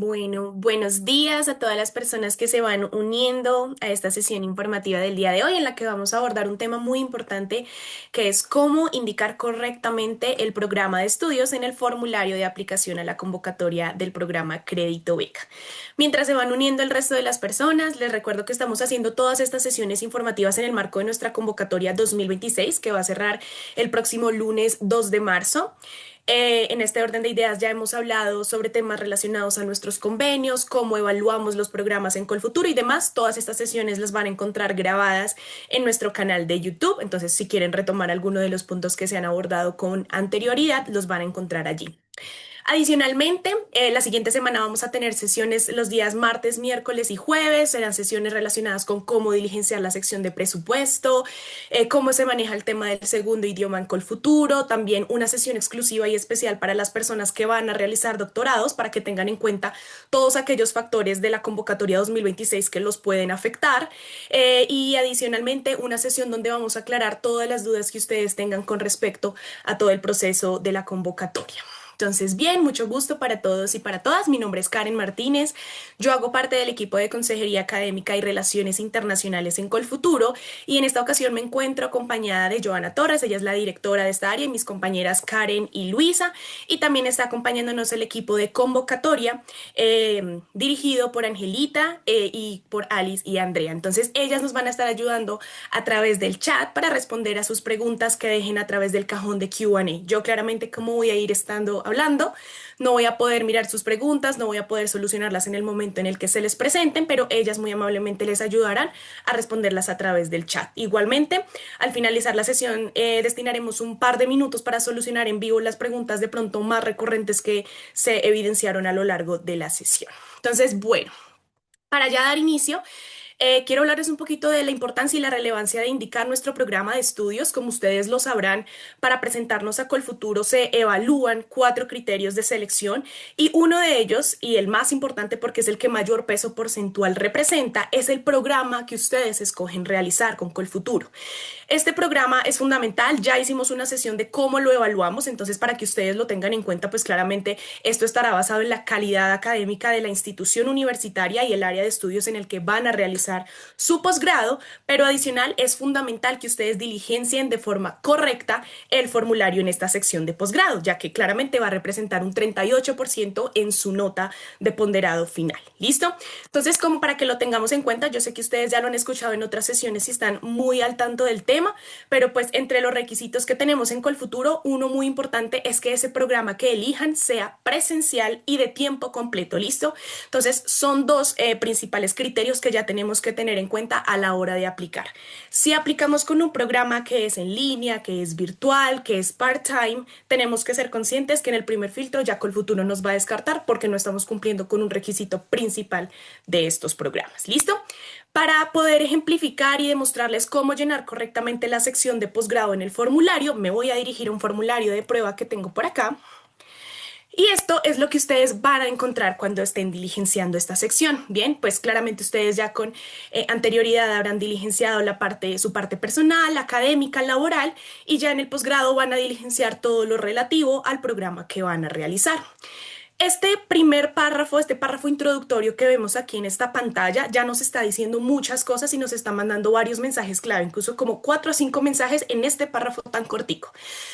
Bueno, buenos días a todas las personas que se van uniendo a esta sesión informativa del día de hoy, en la que vamos a abordar un tema muy importante que es cómo indicar correctamente el programa de estudios en el formulario de aplicación a la convocatoria del programa Crédito Beca. Mientras se van uniendo el resto de las personas, les recuerdo que estamos haciendo todas estas sesiones informativas en el marco de nuestra convocatoria 2026, que va a cerrar el próximo lunes 2 de marzo. En este orden de ideas ya hemos hablado sobre temas relacionados a nuestros convenios, cómo evaluamos los programas en Colfuturo y demás. Todas estas sesiones las van a encontrar grabadas en nuestro canal de YouTube. Entonces, si quieren retomar alguno de los puntos que se han abordado con anterioridad, los van a encontrar allí. Adicionalmente, la siguiente semana vamos a tener sesiones los días martes, miércoles y jueves. Serán sesiones relacionadas con cómo diligenciar la sección de presupuesto, cómo se maneja el tema del segundo idioma en Colfuturo, también una sesión exclusiva y especial para las personas que van a realizar doctorados para que tengan en cuenta todos aquellos factores de la convocatoria 2026 que los pueden afectar. Y adicionalmente, una sesión donde vamos a aclarar todas las dudas que ustedes tengan con respecto a todo el proceso de la convocatoria. Entonces, bien, mucho gusto para todos y para todas. Mi nombre es Karen Martínez. Yo hago parte del equipo de Consejería Académica y Relaciones Internacionales en Colfuturo y en esta ocasión me encuentro acompañada de Joana Torres. Ella es la directora de esta área y mis compañeras Karen y Luisa. Y también está acompañándonos el equipo de convocatoria dirigido por Angelita y por Alice y Andrea. Entonces, ellas nos van a estar ayudando a través del chat para responder a sus preguntas que dejen a través del cajón de Q&A. Yo claramente, como voy a ir estando hablando, no voy a poder mirar sus preguntas, no voy a poder solucionarlas en el momento en el que se les presenten, pero ellas muy amablemente les ayudarán a responderlas a través del chat. Igualmente, al finalizar la sesión, destinaremos un par de minutos para solucionar en vivo las preguntas de pronto más recurrentes que se evidenciaron a lo largo de la sesión. Entonces, bueno, para ya dar inicio, quiero hablarles un poquito de la importancia y la relevancia de indicar nuestro programa de estudios. Como ustedes lo sabrán, para presentarnos a Colfuturo se evalúan 4 criterios de selección y uno de ellos, y el más importante porque es el que mayor peso porcentual representa, es el programa que ustedes escogen realizar con Colfuturo. Este programa es fundamental, ya hicimos una sesión de cómo lo evaluamos, entonces para que ustedes lo tengan en cuenta, pues claramente esto estará basado en la calidad académica de la institución universitaria y el área de estudios en el que van a realizar su posgrado, pero adicional es fundamental que ustedes diligencien de forma correcta el formulario en esta sección de posgrado, ya que claramente va a representar un 38% en su nota de ponderado final. ¿Listo? Entonces, como para que lo tengamos en cuenta, yo sé que ustedes ya lo han escuchado en otras sesiones y están muy al tanto del tema, pero pues entre los requisitos que tenemos en Colfuturo, uno muy importante es que ese programa que elijan sea presencial y de tiempo completo. ¿Listo? Entonces, son dos principales criterios que ya tenemos que tener en cuenta a la hora de aplicar. Si aplicamos con un programa que es en línea, que es virtual, que es part-time, tenemos que ser conscientes que en el primer filtro ya Colfuturo nos va a descartar porque no estamos cumpliendo con un requisito principal de estos programas. ¿Listo? Para poder ejemplificar y demostrarles cómo llenar correctamente la sección de posgrado en el formulario, me voy a dirigir a un formulario de prueba que tengo por acá. Y esto es lo que ustedes van a encontrar cuando estén diligenciando esta sección. Bien, pues claramente ustedes ya con anterioridad habrán diligenciado su parte personal, académica, laboral, y ya en el posgrado van a diligenciar todo lo relativo al programa que van a realizar. Este primer párrafo, este párrafo introductorio que vemos aquí en esta pantalla, ya nos está diciendo muchas cosas y nos está mandando varios mensajes clave, incluso como 4 o 5 mensajes en este párrafo tan cortico.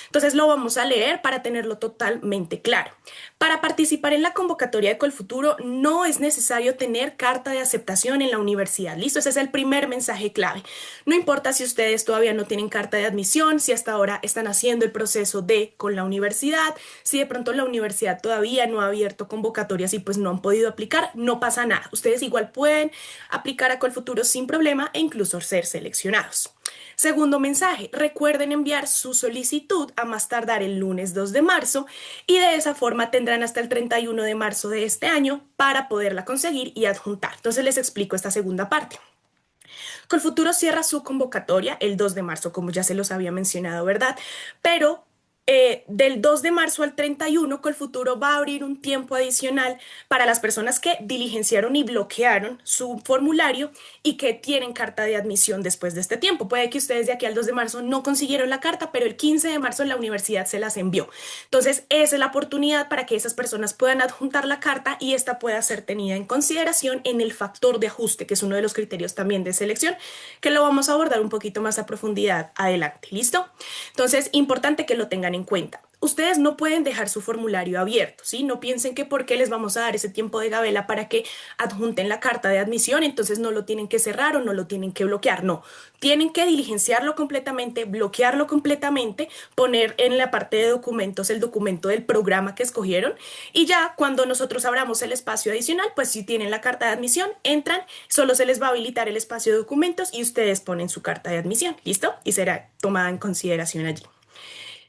Entonces lo vamos a leer para tenerlo totalmente claro. Para participar en la convocatoria de Colfuturo no es necesario tener carta de aceptación en la universidad. ¿Listo? Ese es el primer mensaje clave. No importa si ustedes todavía no tienen carta de admisión, si hasta ahora están haciendo el proceso de con la universidad, si de pronto la universidad todavía no ha abierto convocatorias y pues no han podido aplicar, no pasa nada. Ustedes igual pueden aplicar a Colfuturo sin problema e incluso ser seleccionados. Segundo mensaje, recuerden enviar su solicitud a más tardar el lunes 2 de marzo y de esa forma tendrán hasta el 31 de marzo de este año para poderla conseguir y adjuntar. Entonces les explico esta segunda parte. Colfuturo cierra su convocatoria el 2 de marzo, como ya se los había mencionado, ¿verdad? Pero del 2 de marzo al 31, Colfuturo va a abrir un tiempo adicional para las personas que diligenciaron y bloquearon su formulario y que tienen carta de admisión después de este tiempo. Puede que ustedes de aquí al 2 de marzo no consiguieron la carta, pero el 15 de marzo la universidad se las envió. Entonces, esa es la oportunidad para que esas personas puedan adjuntar la carta y esta pueda ser tenida en consideración en el factor de ajuste, que es uno de los criterios también de selección, que lo vamos a abordar un poquito más a profundidad adelante. ¿Listo? Entonces, importante que lo tengan en cuenta. Ustedes no pueden dejar su formulario abierto, ¿sí? No piensen que porque les vamos a dar ese tiempo de gabela para que adjunten la carta de admisión, entonces no lo tienen que cerrar o no lo tienen que bloquear. No, tienen que diligenciarlo completamente, bloquearlo completamente, poner en la parte de documentos el documento del programa que escogieron y ya cuando nosotros abramos el espacio adicional, pues si tienen la carta de admisión, entran, solo se les va a habilitar el espacio de documentos y ustedes ponen su carta de admisión, ¿listo? Y será tomada en consideración allí.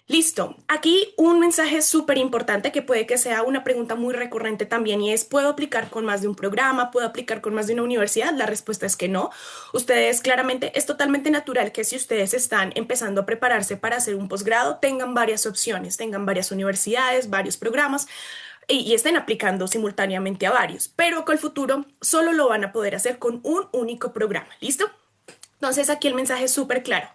Listo. Aquí un mensaje súper importante que puede que sea una pregunta muy recurrente también y es, ¿puedo aplicar con más de un programa? ¿Puedo aplicar con más de una universidad? La respuesta es que no. Ustedes claramente, es totalmente natural que si ustedes están empezando a prepararse para hacer un posgrado, tengan varias opciones, tengan varias universidades, varios programas y estén aplicando simultáneamente a varios, pero con el futuro solo lo van a poder hacer con un único programa. ¿Listo? Entonces aquí el mensaje es súper claro.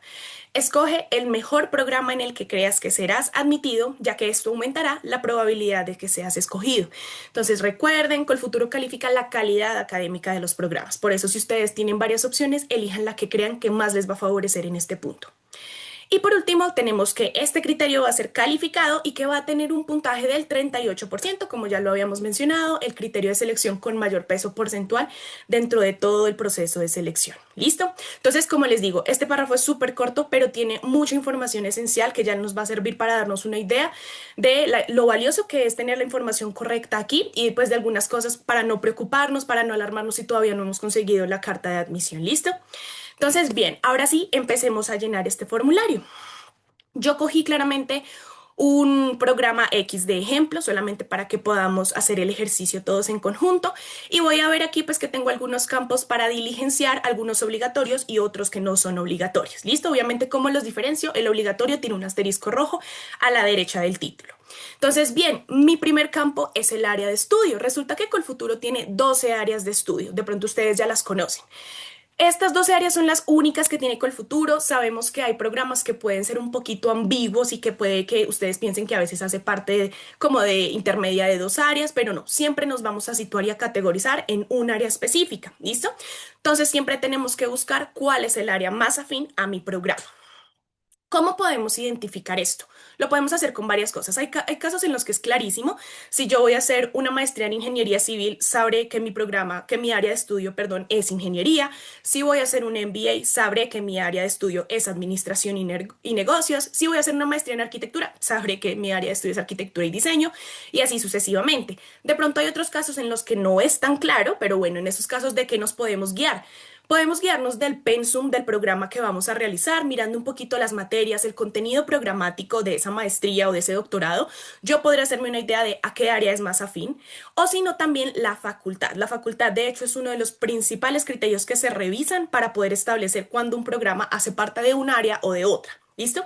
Escoge el mejor programa en el que creas que serás admitido, ya que esto aumentará la probabilidad de que seas escogido. Entonces recuerden que el futuro califica la calidad académica de los programas. Por eso si ustedes tienen varias opciones, elijan la que crean que más les va a favorecer en este punto. Y por último, tenemos que este criterio va a ser calificado y que va a tener un puntaje del 38%, como ya lo habíamos mencionado, el criterio de selección con mayor peso porcentual dentro de todo el proceso de selección. ¿Listo? Entonces, como les digo, este párrafo es súper corto, pero tiene mucha información esencial que ya nos va a servir para darnos una idea de lo valioso que es tener la información correcta aquí y pues de algunas cosas para no preocuparnos, para no alarmarnos si todavía no hemos conseguido la carta de admisión. ¿Listo? Entonces, bien, ahora sí, empecemos a llenar este formulario. Yo cogí claramente un programa X de ejemplo, solamente para que podamos hacer el ejercicio todos en conjunto. Y voy a ver aquí pues que tengo algunos campos para diligenciar, algunos obligatorios y otros que no son obligatorios. ¿Listo? Obviamente, ¿cómo los diferencio? El obligatorio tiene un asterisco rojo a la derecha del título. Entonces, bien, mi primer campo es el área de estudio. Resulta que Colfuturo tiene 12 áreas de estudio. De pronto ustedes ya las conocen. Estas 12 áreas son las únicas que tiene Colfuturo. Sabemos que hay programas que pueden ser un poquito ambiguos y que puede que ustedes piensen que a veces hace parte como de intermedia de dos áreas, pero no, siempre nos vamos a situar y a categorizar en un área específica, ¿listo? Entonces siempre tenemos que buscar cuál es el área más afín a mi programa. ¿Cómo podemos identificar esto? Lo podemos hacer con varias cosas. Hay casos en los que es clarísimo. Si yo voy a hacer una maestría en ingeniería civil, sabré que mi programa, que mi área de estudio, perdón, es ingeniería. Si voy a hacer un MBA, sabré que mi área de estudio es administración y negocios. Si voy a hacer una maestría en arquitectura, sabré que mi área de estudio es arquitectura y diseño, y así sucesivamente. De pronto hay otros casos en los que no es tan claro, pero bueno, en esos casos, ¿de qué nos podemos guiar? Podemos guiarnos del pensum del programa que vamos a realizar, mirando un poquito las materias, el contenido programático de esa maestría o de ese doctorado. Yo podré hacerme una idea de a qué área es más afín, o si no, también la facultad. La facultad, de hecho, es uno de los principales criterios que se revisan para poder establecer cuándo un programa hace parte de un área o de otra. ¿Listo?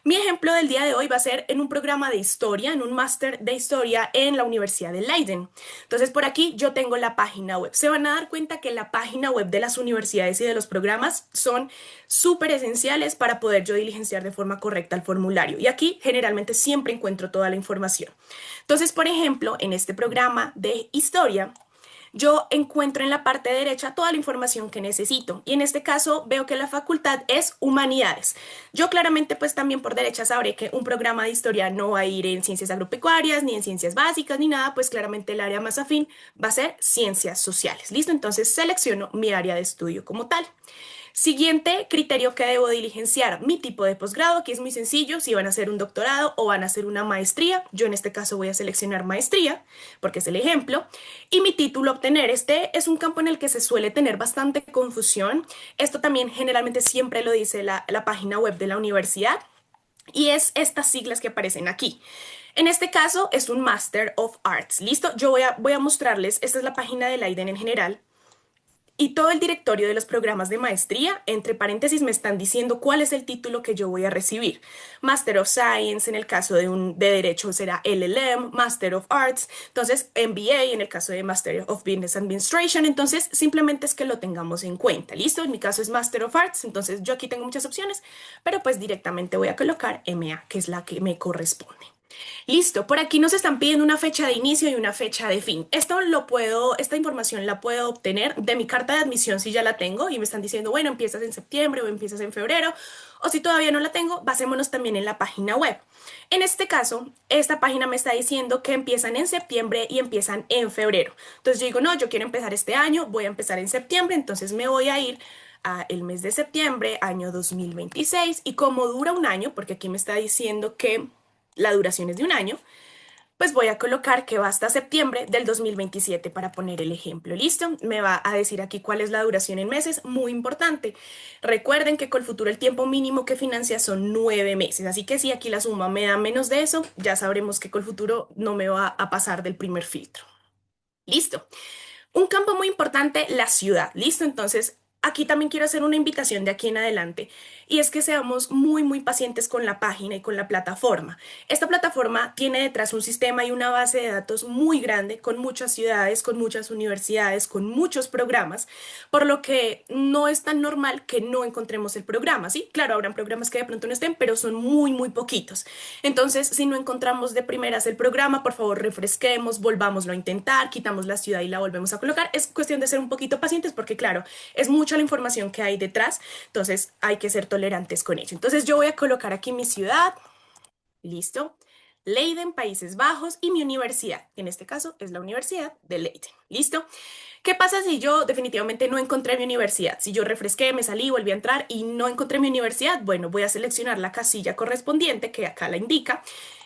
Mi ejemplo del día de hoy va a ser en un programa de historia, en un máster de historia en la Universidad de Leiden. Entonces, por aquí yo tengo la página web. Se van a dar cuenta que la página web de las universidades y de los programas son súper esenciales para poder yo diligenciar de forma correcta el formulario. Y aquí generalmente siempre encuentro toda la información. Entonces, por ejemplo, en este programa de historia, yo encuentro en la parte derecha toda la información que necesito y en este caso veo que la facultad es humanidades. Yo claramente pues también por derecha sabré que un programa de historia no va a ir en ciencias agropecuarias ni en ciencias básicas ni nada, pues claramente el área más afín va a ser ciencias sociales. ¿Listo? Entonces selecciono mi área de estudio como tal. Siguiente criterio que debo diligenciar, mi tipo de posgrado, aquí es muy sencillo, si van a hacer un doctorado o van a hacer una maestría. Yo en este caso voy a seleccionar maestría, porque es el ejemplo. Y mi título a obtener, este es un campo en el que se suele tener bastante confusión. Esto también generalmente siempre lo dice la página web de la universidad y es estas siglas que aparecen aquí. En este caso es un Master of Arts. ¿Listo? Yo voy a mostrarles, esta es la página de Leiden en general. y todo el directorio de los programas de maestría, entre paréntesis, me están diciendo cuál es el título que yo voy a recibir. Master of Science, en el caso de Derecho será LLM, Master of Arts, entonces MBA, en el caso de Master of Business Administration, entonces simplemente es que lo tengamos en cuenta, ¿listo? En mi caso es Master of Arts, entonces yo aquí tengo muchas opciones, pero pues directamente voy a colocar MA, que es la que me corresponde. Listo, por aquí nos están pidiendo una fecha de inicio y una fecha de fin. Esta información la puedo obtener de mi carta de admisión si ya la tengo y me están diciendo, bueno, empiezas en septiembre o empiezas en febrero, o si todavía no la tengo, basémonos también en la página web. En este caso, esta página me está diciendo que empiezan en septiembre y empiezan en febrero. Entonces yo digo, no, yo quiero empezar este año, voy a empezar en septiembre, entonces me voy a ir a el mes de septiembre, año 2026, y como dura un año, porque aquí me está diciendo que la duración es de un año, pues voy a colocar que va hasta septiembre del 2027 para poner el ejemplo. ¿Listo? Me va a decir aquí cuál es la duración en meses, muy importante. Recuerden que Colfuturo el tiempo mínimo que financia son 9 meses, así que si aquí la suma me da menos de eso, ya sabremos que Colfuturo no me va a pasar del primer filtro. ¿Listo? Un campo muy importante, la ciudad. ¿Listo? Entonces, aquí también quiero hacer una invitación de aquí en adelante y es que seamos muy pacientes con la página y con la plataforma. Esta plataforma tiene detrás un sistema y una base de datos muy grande con muchas ciudades, con muchas universidades, con muchos programas, por lo que no es tan normal que no encontremos el programa, ¿sí? Claro, habrán programas que de pronto no estén, pero son muy poquitos. Entonces, si no encontramos de primeras el programa, por favor refresquemos, volvámoslo a intentar, quitamos la ciudad y la volvemos a colocar. Es cuestión de ser un poquito pacientes porque, claro, es mucha la información que hay detrás, entonces hay que ser tolerantes con ello. Entonces yo voy a colocar aquí mi ciudad, listo, Leiden, Países Bajos, y mi universidad, en este caso es la Universidad de Leiden, listo. ¿Qué pasa si yo definitivamente no encontré mi universidad? Si yo refresqué, me salí, volví a entrar y no encontré mi universidad, bueno, voy a seleccionar la casilla correspondiente que acá la indica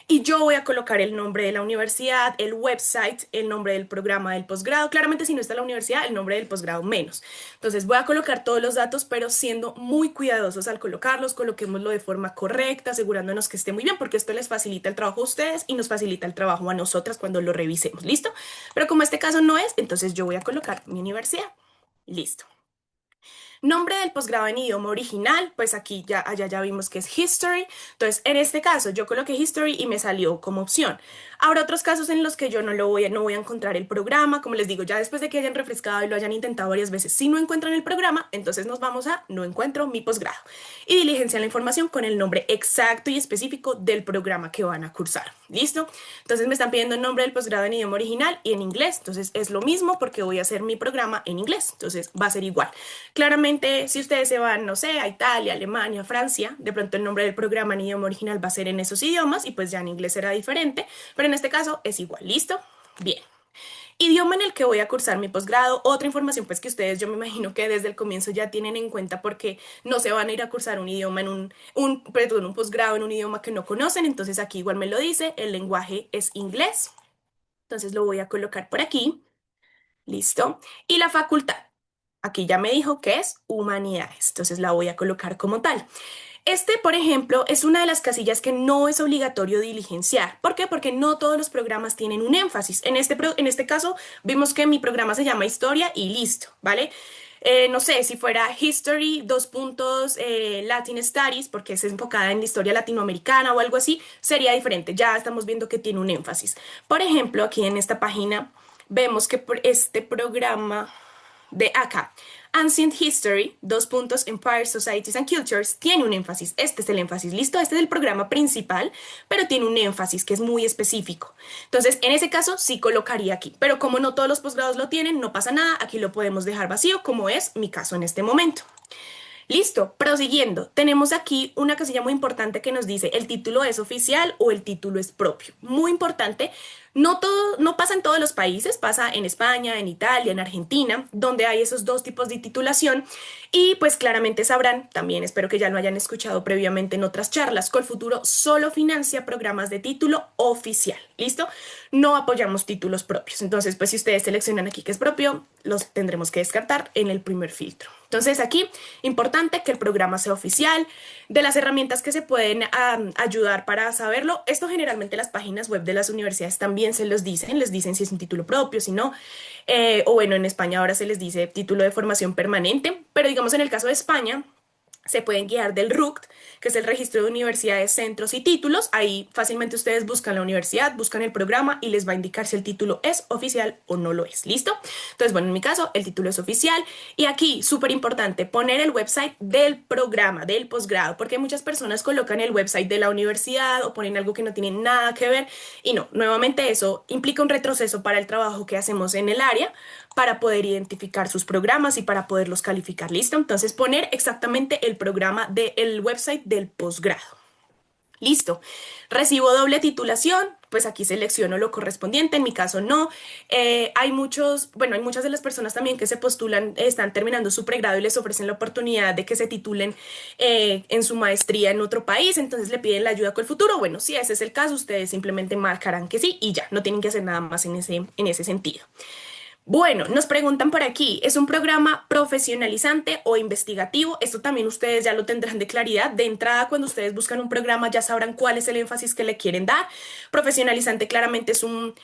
y yo voy a colocar el nombre de la universidad, el website, el nombre del programa del posgrado. Claramente si no está la universidad, el nombre del posgrado menos. Entonces voy a colocar todos los datos, pero siendo muy cuidadosos al colocarlos, coloquémoslo de forma correcta, asegurándonos que esté muy bien, porque esto les facilita el trabajo a ustedes y nos facilita el trabajo a nosotras cuando lo revisemos. ¿Listo? Pero como este caso no es, entonces yo voy a colocar mi universidad. Listo. Nombre del posgrado en idioma original, pues aquí ya, allá ya vimos que es History. Entonces, en este caso, yo coloqué History y me salió como opción. Habrá otros casos en los que yo no voy a encontrar el programa. Como les digo, ya después de que hayan refrescado y lo hayan intentado varias veces, si no encuentran el programa, entonces nos vamos a no encuentro mi posgrado y diligencian la información con el nombre exacto y específico del programa que van a cursar. ¿Listo? Entonces me están pidiendo el nombre del posgrado en idioma original y en inglés. Entonces es lo mismo porque voy a hacer mi programa en inglés. Entonces va a ser igual. Claramente, si ustedes se van, no sé, a Italia, Alemania, Francia, de pronto el nombre del programa en idioma original va a ser en esos idiomas y pues ya en inglés será diferente, pero en este caso es igual. ¿Listo? Bien. Idioma en el que voy a cursar mi posgrado, otra información pues que ustedes yo me imagino que desde el comienzo ya tienen en cuenta porque no se van a ir a cursar un idioma en un posgrado en un idioma que no conocen, entonces aquí igual me lo dice, el lenguaje es inglés, entonces lo voy a colocar por aquí, listo, y la facultad, aquí ya me dijo que es humanidades, entonces la voy a colocar como tal. Este, por ejemplo, es una de las casillas que no es obligatorio diligenciar. ¿Por qué? Porque no todos los programas tienen un énfasis. En este caso, vimos que mi programa se llama Historia y listo, ¿vale? No sé, si fuera History, dos puntos, Latin Studies, porque es enfocada en la historia latinoamericana o algo así, sería diferente. Ya estamos viendo que tiene un énfasis. Por ejemplo, aquí en esta página vemos que por este programa de acá, Ancient History, dos puntos, Empires, Societies and Cultures, tiene un énfasis. Este es el énfasis, listo, este es el programa principal, pero tiene un énfasis que es muy específico. Entonces, en ese caso, sí colocaría aquí, pero como no todos los posgrados lo tienen, no pasa nada, aquí lo podemos dejar vacío, como es mi caso en este momento. Listo, prosiguiendo, tenemos aquí una casilla muy importante que nos dice el título es oficial o el título es propio. Muy importante, no pasa en todos los países, pasa en España, en Italia, en Argentina, donde hay esos dos tipos de titulación y pues claramente sabrán, también espero que ya lo hayan escuchado previamente en otras charlas, Colfuturo solo financia programas de título oficial, ¿listo? No apoyamos títulos propios, entonces pues si ustedes seleccionan aquí que es propio, los tendremos que descartar en el primer filtro. Entonces aquí, importante que el programa sea oficial. De las herramientas que se pueden ayudar para saberlo, esto generalmente las páginas web de las universidades también se los dicen, les dicen si es un título propio, si no, o bueno, en España ahora se les dice título de formación permanente, pero digamos en el caso de España, se pueden guiar del RUCT, que es el registro de universidades, centros y títulos. Ahí fácilmente ustedes buscan la universidad, buscan el programa y les va a indicar si el título es oficial o no lo es. ¿Listo? Entonces, bueno, en mi caso, el título es oficial. Y aquí, súper importante, poner el website del programa, del posgrado, porque muchas personas colocan el website de la universidad o ponen algo que no tiene nada que ver. Y no, nuevamente eso implica un retroceso para el trabajo que hacemos en el área, para poder identificar sus programas y para poderlos calificar. ¿Listo? Entonces poner exactamente el programa del website del posgrado. Listo. Recibo doble titulación, pues aquí selecciono lo correspondiente, en mi caso no. Hay muchos, bueno, hay muchas de las personas también que se postulan, están terminando su pregrado y les ofrecen la oportunidad de que se titulen en su maestría en otro país, entonces le piden la ayuda con el futuro. Bueno, si ese es el caso, ustedes simplemente marcarán que sí y ya, no tienen que hacer nada más en ese sentido. Bueno, nos preguntan por aquí, ¿es un programa profesionalizante o investigativo? Esto también ustedes ya lo tendrán de claridad. De entrada, cuando ustedes buscan un programa, ya sabrán cuál es el énfasis que le quieren dar. Profesionalizante claramente es un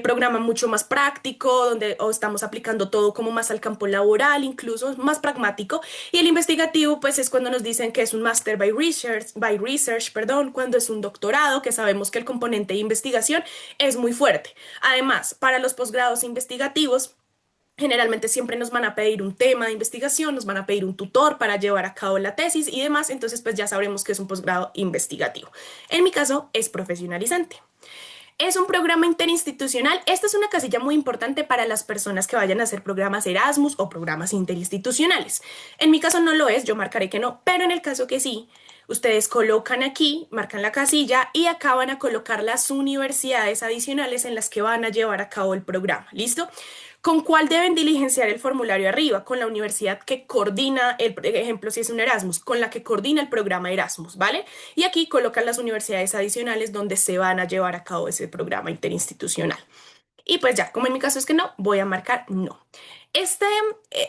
programa mucho más práctico, donde estamos aplicando todo como más al campo laboral, incluso más pragmático. Y el investigativo, pues es cuando nos dicen que es un Master by Research, perdón, cuando es un doctorado, que sabemos que el componente de investigación es muy fuerte. Además, para los posgrados investigativos, generalmente siempre nos van a pedir un tema de investigación, nos van a pedir un tutor para llevar a cabo la tesis y demás, entonces pues ya sabremos que es un posgrado investigativo. En mi caso es profesionalizante. Es un programa interinstitucional. Esta es una casilla muy importante para las personas que vayan a hacer programas Erasmus o programas interinstitucionales. En mi caso no lo es, yo marcaré que no, pero en el caso que sí, ustedes colocan aquí, marcan la casilla y acá van a colocar las universidades adicionales en las que van a llevar a cabo el programa. ¿Listo? ¿Con cuál deben diligenciar el formulario arriba? Con la universidad que coordina el, por ejemplo, si es un Erasmus, con la que coordina el programa Erasmus, ¿vale? Y aquí colocan las universidades adicionales donde se van a llevar a cabo ese programa interinstitucional. Y pues ya, como en mi caso es que no, voy a marcar no. Este,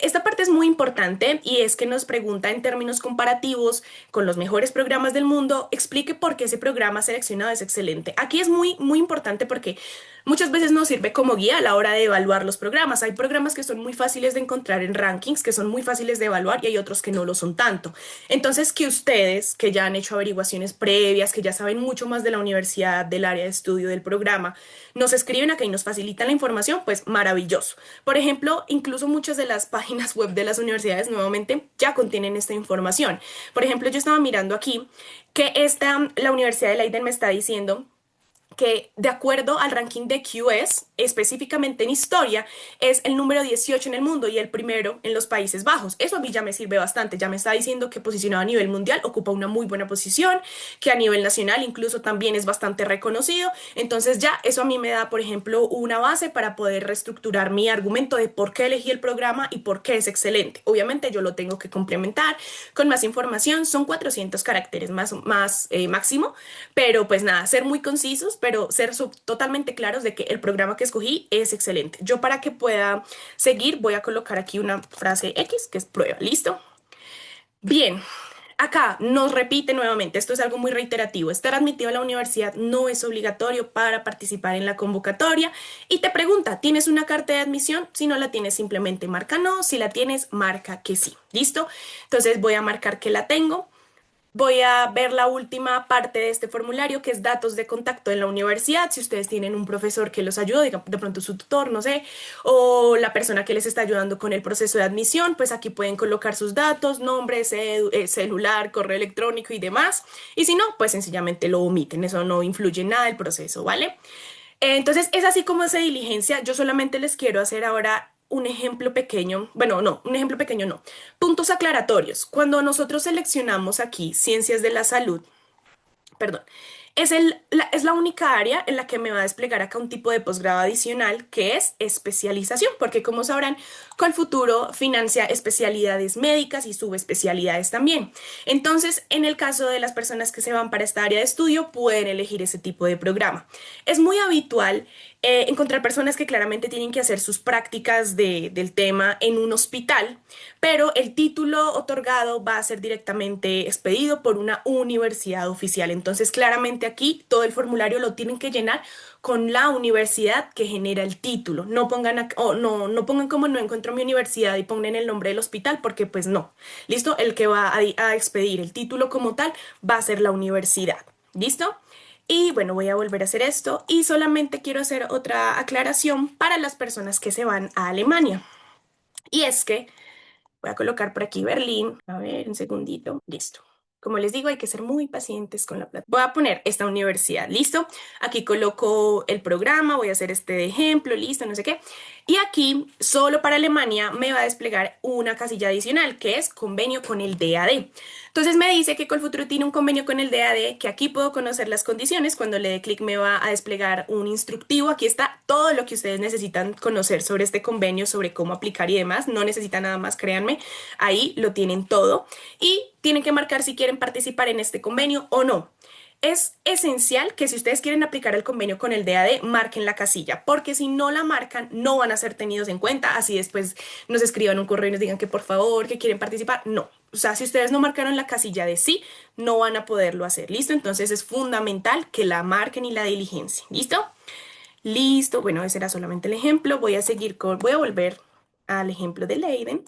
esta parte es muy importante y es que nos pregunta en términos comparativos con los mejores programas del mundo, explique por qué ese programa seleccionado es excelente. Aquí es muy importante porque muchas veces nos sirve como guía a la hora de evaluar los programas. Hay programas que son muy fáciles de encontrar en rankings, que son muy fáciles de evaluar y hay otros que no lo son tanto. Entonces, que ustedes, que ya han hecho averiguaciones previas, que ya saben mucho más de la universidad, del área de estudio del programa, nos escriben acá y nos facilitan la información, pues maravilloso. Por ejemplo, incluso muchas de las páginas web de las universidades nuevamente ya contienen esta información. Por ejemplo, yo estaba mirando aquí que la Universidad de Leiden me está diciendo que de acuerdo al ranking de QS, específicamente en historia, es el número 18 en el mundo y el primero en los Países Bajos. Eso a mí ya me sirve bastante, ya me está diciendo que posicionado a nivel mundial ocupa una muy buena posición, que a nivel nacional incluso también es bastante reconocido. Entonces ya eso a mí me da, por ejemplo, una base para poder reestructurar mi argumento de por qué elegí el programa y por qué es excelente. Obviamente yo lo tengo que complementar con más información, son 400 caracteres más máximo, pero pues nada, ser muy concisos, pero ser totalmente claros de que el programa que escogí es excelente. Yo para que pueda seguir voy a colocar aquí una frase X que es prueba. ¿Listo? Bien. Acá nos repite nuevamente, esto es algo muy reiterativo, estar admitido a la universidad no es obligatorio para participar en la convocatoria y te pregunta, ¿tienes una carta de admisión? Si no la tienes, simplemente marca no, si la tienes, marca que sí, ¿listo? Entonces voy a marcar que la tengo. Voy a ver la última parte de este formulario, que es datos de contacto en la universidad. Si ustedes tienen un profesor que los ayude, de pronto su tutor, no sé, o la persona que les está ayudando con el proceso de admisión, pues aquí pueden colocar sus datos, nombre, celular, correo electrónico y demás. Y si no, pues sencillamente lo omiten. Eso no influye en nada el proceso, ¿vale? Entonces, es así como se diligencia. Yo solamente les quiero hacer ahora un ejemplo pequeño. Bueno, no, un ejemplo pequeño no. Puntos aclaratorios. Cuando nosotros seleccionamos aquí ciencias de la salud, perdón, Es la única área en la que me va a desplegar acá un tipo de posgrado adicional que es especialización, porque como sabrán, Colfuturo financia especialidades médicas y subespecialidades también. Entonces, en el caso de las personas que se van para esta área de estudio, pueden elegir ese tipo de programa. Es muy habitual encontrar personas que claramente tienen que hacer sus prácticas del tema en un hospital, pero el título otorgado va a ser directamente expedido por una universidad oficial. Entonces, claramente aquí todo el formulario lo tienen que llenar con la universidad que genera el título. No pongan, no pongan como no encuentro mi universidad y pongan el nombre del hospital porque pues no. ¿Listo? El que va a expedir el título como tal va a ser la universidad. ¿Listo? Y bueno, voy a volver a hacer esto y solamente quiero hacer otra aclaración para las personas que se van a Alemania. Y es que voy a colocar por aquí Berlín. A ver, un segundito. Listo. Como les digo, hay que ser muy pacientes con la plata. Voy a poner esta universidad, ¿listo? Aquí coloco el programa, voy a hacer este de ejemplo, listo, no sé qué. Y aquí, solo para Alemania, me va a desplegar una casilla adicional, que es convenio con el DAD. Entonces me dice que Colfuturo tiene un convenio con el DAD, que aquí puedo conocer las condiciones. Cuando le dé clic me va a desplegar un instructivo. Aquí está todo lo que ustedes necesitan conocer sobre este convenio, sobre cómo aplicar y demás. No necesitan nada más, créanme. Ahí lo tienen todo. Y tienen que marcar si quieren participar en este convenio o no. Es esencial que si ustedes quieren aplicar el convenio con el DAD, marquen la casilla, porque si no la marcan, no van a ser tenidos en cuenta. Así después nos escriban un correo y nos digan que por favor, que quieren participar. No. O sea, si ustedes no marcaron la casilla de sí, no van a poderlo hacer. ¿Listo? Entonces es fundamental que la marquen y la diligencien. ¿Listo? Listo. Bueno, ese era solamente el ejemplo. Voy a volver al ejemplo de Leiden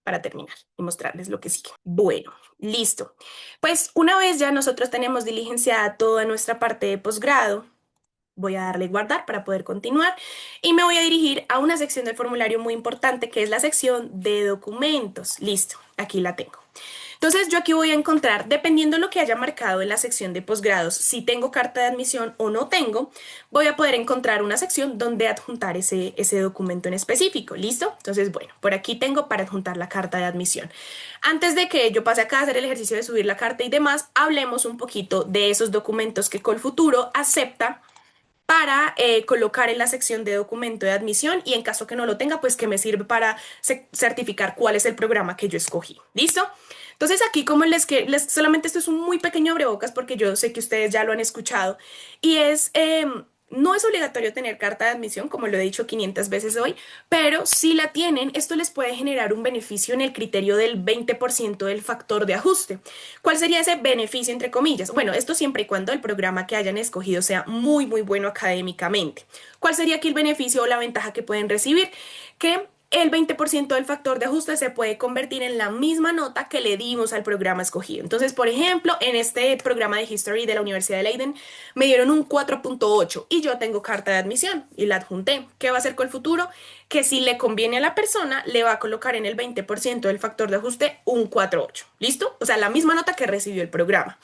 para terminar y mostrarles lo que sigue. Bueno, listo. Pues una vez ya nosotros tenemos diligenciada toda nuestra parte de posgrado, voy a darle guardar para poder continuar y me voy a dirigir a una sección del formulario muy importante que es la sección de documentos. Listo, aquí la tengo. Entonces yo aquí voy a encontrar, dependiendo de lo que haya marcado en la sección de posgrados, si tengo carta de admisión o no tengo, voy a poder encontrar una sección donde adjuntar ese documento en específico. ¿Listo? Entonces, bueno, por aquí tengo para adjuntar la carta de admisión. Antes de que yo pase acá a hacer el ejercicio de subir la carta y demás, hablemos un poquito de esos documentos que Colfuturo acepta para colocar en la sección de documento de admisión y en caso que no lo tenga, pues que me sirve para certificar cuál es el programa que yo escogí. ¿Listo? Entonces aquí como solamente esto es un muy pequeño abrebocas porque yo sé que ustedes ya lo han escuchado y no es obligatorio tener carta de admisión, como lo he dicho 500 veces hoy, pero si la tienen, esto les puede generar un beneficio en el criterio del 20% del factor de ajuste. ¿Cuál sería ese beneficio entre comillas? Bueno, esto siempre y cuando el programa que hayan escogido sea muy, muy bueno académicamente. ¿Cuál sería aquí el beneficio o la ventaja que pueden recibir? Que el 20% del factor de ajuste se puede convertir en la misma nota que le dimos al programa escogido. Entonces, por ejemplo, en este programa de History de la Universidad de Leiden me dieron un 4.8 y yo tengo carta de admisión y la adjunté. ¿Qué va a hacer con el futuro? Que si le conviene a la persona, le va a colocar en el 20% del factor de ajuste un 4.8. ¿Listo? O sea, la misma nota que recibió el programa.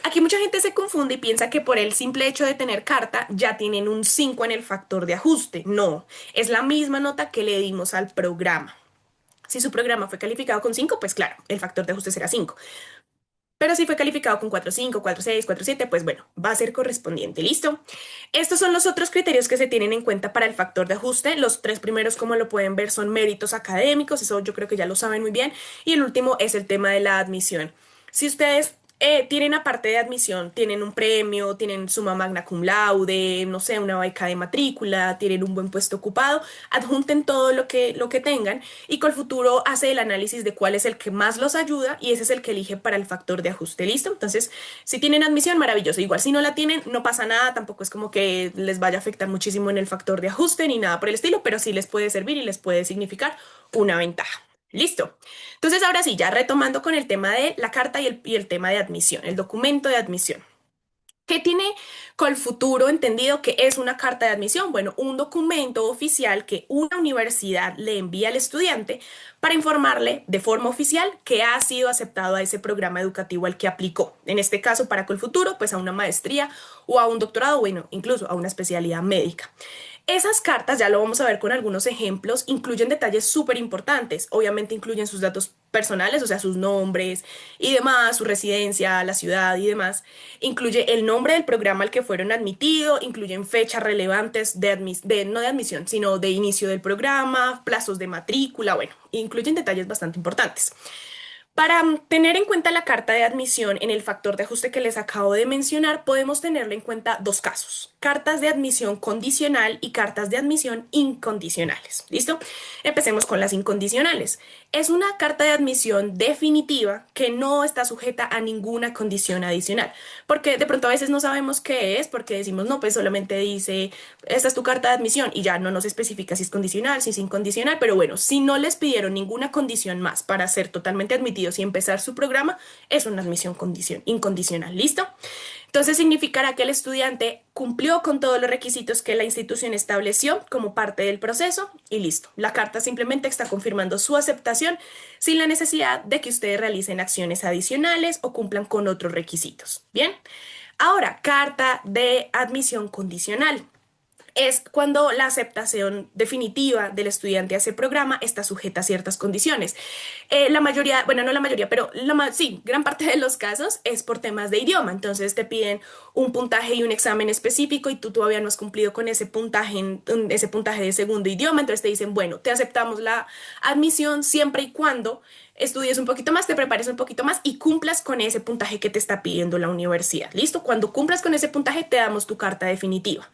Aquí mucha gente se confunde y piensa que por el simple hecho de tener carta ya tienen un 5 en el factor de ajuste. No, es la misma nota que le dimos al programa. Si su programa fue calificado con 5, pues claro, el factor de ajuste será 5. Pero si fue calificado con 4.5, 4.6, 4.7, pues bueno, va a ser correspondiente. ¿Listo? Estos son los otros criterios que se tienen en cuenta para el factor de ajuste. Los tres primeros, como lo pueden ver, son méritos académicos. Eso yo creo que ya lo saben muy bien. Y el último es el tema de la admisión. Si ustedes tienen aparte de admisión, tienen un premio, tienen suma magna cum laude, no sé, una beca de matrícula, tienen un buen puesto ocupado, adjunten todo lo que tengan y Colfuturo hace el análisis de cuál es el que más los ayuda y ese es el que elige para el factor de ajuste. ¿Listo? Entonces, si tienen admisión, maravilloso. Igual si no la tienen, no pasa nada, tampoco es como que les vaya a afectar muchísimo en el factor de ajuste ni nada por el estilo, pero sí les puede servir y les puede significar una ventaja. ¿Listo? Entonces, ahora sí, ya retomando con el tema de la carta y el tema de admisión, el documento de admisión. ¿Qué tiene Colfuturo entendido que es una carta de admisión? Bueno, un documento oficial que una universidad le envía al estudiante para informarle de forma oficial que ha sido aceptado a ese programa educativo al que aplicó. En este caso, para Colfuturo, pues a una maestría o a un doctorado, bueno, incluso a una especialidad médica. Esas cartas, ya lo vamos a ver con algunos ejemplos, incluyen detalles súper importantes. Obviamente incluyen sus datos personales, o sea, sus nombres y demás, su residencia, la ciudad y demás. Incluye el nombre del programa al que fueron admitidos, incluyen fechas relevantes no de admisión, sino de inicio del programa, plazos de matrícula, bueno, incluyen detalles bastante importantes. Para tener en cuenta la carta de admisión en el factor de ajuste que les acabo de mencionar, podemos tenerlo en cuenta dos casos: cartas de admisión condicional y cartas de admisión incondicionales. ¿Listo? Empecemos con las incondicionales. Es una carta de admisión definitiva que no está sujeta a ninguna condición adicional, porque de pronto a veces no sabemos qué es, porque decimos, no, pues solamente dice, esta es tu carta de admisión y ya no nos especifica si es condicional, si es incondicional, pero bueno, si no les pidieron ninguna condición más para ser totalmente admitidos y empezar su programa, es una admisión incondicional. ¿Listo? Entonces significará que el estudiante cumplió con todos los requisitos que la institución estableció como parte del proceso y listo. La carta simplemente está confirmando su aceptación sin la necesidad de que ustedes realicen acciones adicionales o cumplan con otros requisitos. Bien, ahora, carta de admisión condicional. Es cuando la aceptación definitiva del estudiante a ese programa está sujeta a ciertas condiciones. La mayoría, bueno, no la mayoría, pero sí, gran parte de los casos es por temas de idioma. Entonces te piden un puntaje y un examen específico y tú todavía no has cumplido con ese puntaje de segundo idioma. Entonces te dicen, bueno, te aceptamos la admisión siempre y cuando estudies un poquito más, te prepares un poquito más y cumplas con ese puntaje que te está pidiendo la universidad. ¿Listo? Cuando cumplas con ese puntaje, te damos tu carta definitiva.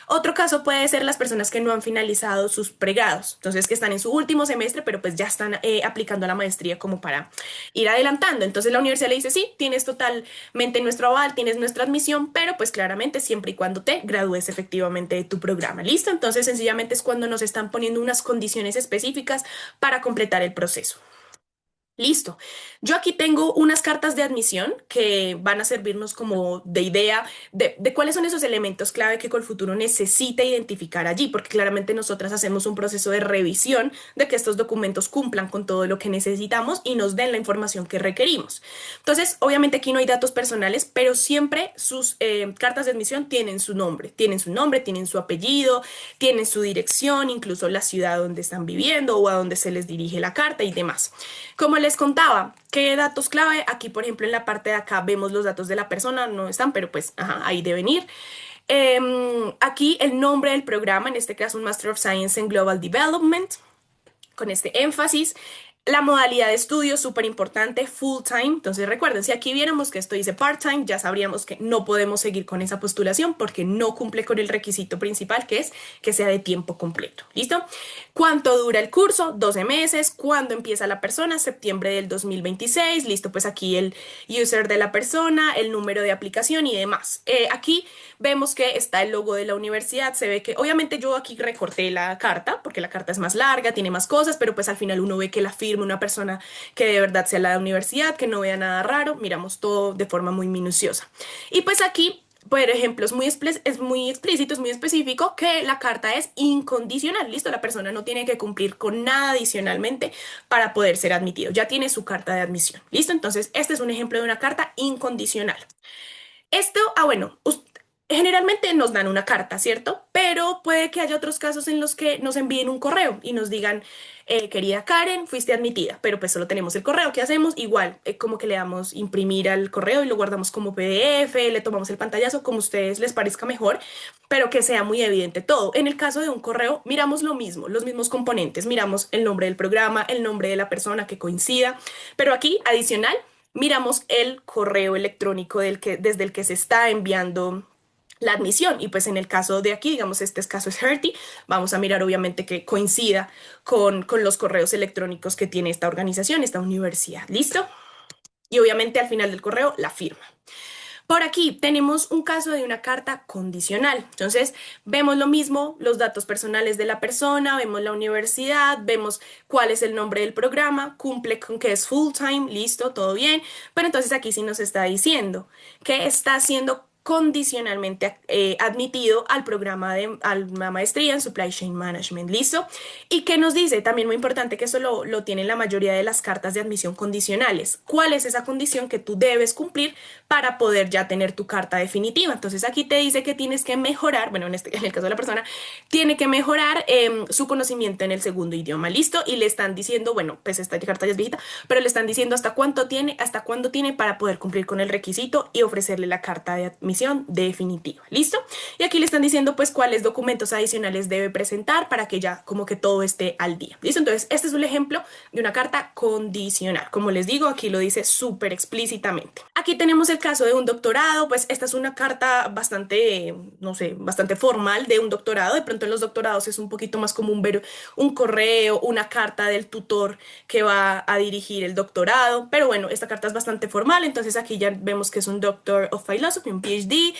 Otro caso puede ser las personas que no han finalizado sus pregrados, entonces que están en su último semestre, pero pues ya están aplicando a la maestría como para ir adelantando. Entonces la universidad le dice, sí, tienes totalmente nuestro aval, tienes nuestra admisión, pero pues claramente siempre y cuando te gradúes efectivamente de tu programa. ¿Listo? Entonces sencillamente es cuando nos están poniendo unas condiciones específicas para completar el proceso. Listo. Yo aquí tengo unas cartas de admisión que van a servirnos como de idea de cuáles son esos elementos clave que Colfuturo necesita identificar allí, porque claramente nosotras hacemos un proceso de revisión de que estos documentos cumplan con todo lo que necesitamos y nos den la información que requerimos. Entonces, obviamente aquí no hay datos personales, pero siempre sus cartas de admisión tienen su apellido, tienen su dirección, incluso la ciudad donde están viviendo o a donde se les dirige la carta y demás. Como les contaba, ¿qué datos clave? Aquí, por ejemplo, en la parte de acá vemos los datos de la persona, no están, pero pues ajá, ahí deben ir. Aquí el nombre del programa, en este caso un Master of Science en Global Development, con este énfasis. La modalidad de estudio, súper importante, full time. Entonces recuerden, si aquí viéramos que esto dice part time, ya sabríamos que no podemos seguir con esa postulación porque no cumple con el requisito principal, que es que sea de tiempo completo. ¿Listo? ¿Cuánto dura el curso? 12 meses. ¿Cuándo empieza la persona? Septiembre del 2026. Listo, pues aquí el user de la persona, el número de aplicación y demás. Aquí vemos que está el logo de la universidad. Se ve que, obviamente yo aquí recorté la carta porque la carta es más larga, tiene más cosas, pero pues al final uno ve que la firma una persona que de verdad sea la universidad, que no vea nada raro. Miramos todo de forma muy minuciosa. Y pues aquí, por ejemplo, es muy explícito, es muy específico que la carta es incondicional. Listo, la persona no tiene que cumplir con nada adicionalmente para poder ser admitido. Ya tiene su carta de admisión. Listo, entonces este es un ejemplo de una carta incondicional. Esto, bueno, generalmente nos dan una carta, ¿cierto? Pero puede que haya otros casos en los que nos envíen un correo y nos digan, querida Karen, fuiste admitida, pero pues solo tenemos el correo. ¿Qué hacemos? Igual, como que le damos imprimir al correo y lo guardamos como PDF, le tomamos el pantallazo, como a ustedes les parezca mejor, pero que sea muy evidente todo. En el caso de un correo, miramos lo mismo, los mismos componentes, miramos el nombre del programa, el nombre de la persona que coincida, pero aquí, adicional, miramos el correo electrónico desde el que se está enviando la admisión. Y pues en el caso de aquí, digamos, este caso es Hertie, vamos a mirar obviamente que coincida con los correos electrónicos que tiene esta organización, esta universidad. ¿Listo? Y obviamente al final del correo, la firma. Por aquí tenemos un caso de una carta condicional. Entonces, vemos lo mismo, los datos personales de la persona, vemos la universidad, vemos cuál es el nombre del programa, cumple con que es full time, listo, todo bien. Pero entonces aquí sí nos está diciendo que está siendo condicionalmente admitido al programa a la maestría en Supply Chain Management. ¿Listo? ¿Y qué nos dice? También muy importante que eso lo tienen la mayoría de las cartas de admisión condicionales. ¿Cuál es esa condición que tú debes cumplir para poder ya tener tu carta definitiva? Entonces aquí te dice que tienes que mejorar, bueno, en el caso de la persona, tiene que mejorar su conocimiento en el segundo idioma. ¿Listo? Y le están diciendo, bueno, pues esta carta ya es viejita, pero le están diciendo hasta cuándo tiene para poder cumplir con el requisito y ofrecerle la carta de admisión definitiva. ¿Listo? Y aquí le están diciendo pues cuáles documentos adicionales debe presentar para que ya como que todo esté al día. ¿Listo? Entonces este es un ejemplo de una carta condicional. Como les digo, aquí lo dice súper explícitamente. Aquí tenemos el caso de un doctorado, pues esta es una carta bastante, no sé, bastante formal de un doctorado. De pronto en los doctorados es un poquito más común ver un correo, una carta del tutor que va a dirigir el doctorado, pero bueno, esta carta es bastante formal, entonces aquí ya vemos que es un Doctor of Philosophy, un PhD,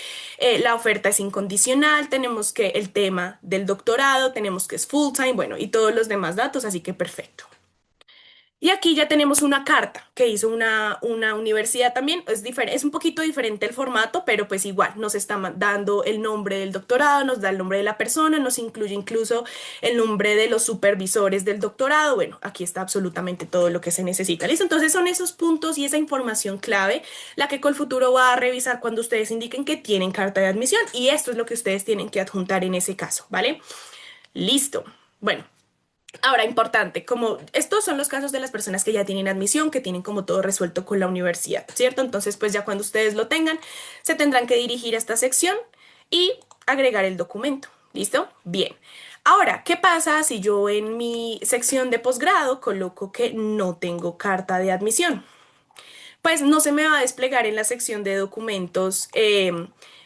la oferta es incondicional, tenemos que el tema del doctorado, tenemos que es full time, bueno, y todos los demás datos, así que perfecto. Y aquí ya tenemos una carta que hizo una universidad también. Es un poquito diferente el formato, pero pues igual nos está dando el nombre del doctorado, nos da el nombre de la persona, nos incluye incluso el nombre de los supervisores del doctorado. Bueno, aquí está absolutamente todo lo que se necesita. ¿Listo? Entonces son esos puntos y esa información clave la que Colfuturo va a revisar cuando ustedes indiquen que tienen carta de admisión. Y esto es lo que ustedes tienen que adjuntar en ese caso, ¿vale? Listo. Bueno. Ahora, importante, como estos son los casos de las personas que ya tienen admisión, que tienen como todo resuelto con la universidad, ¿cierto? Entonces, pues ya cuando ustedes lo tengan, se tendrán que dirigir a esta sección y agregar el documento. ¿Listo? Bien. Ahora, ¿qué pasa si yo en mi sección de posgrado coloco que no tengo carta de admisión? Pues no se me va a desplegar en la sección de documentos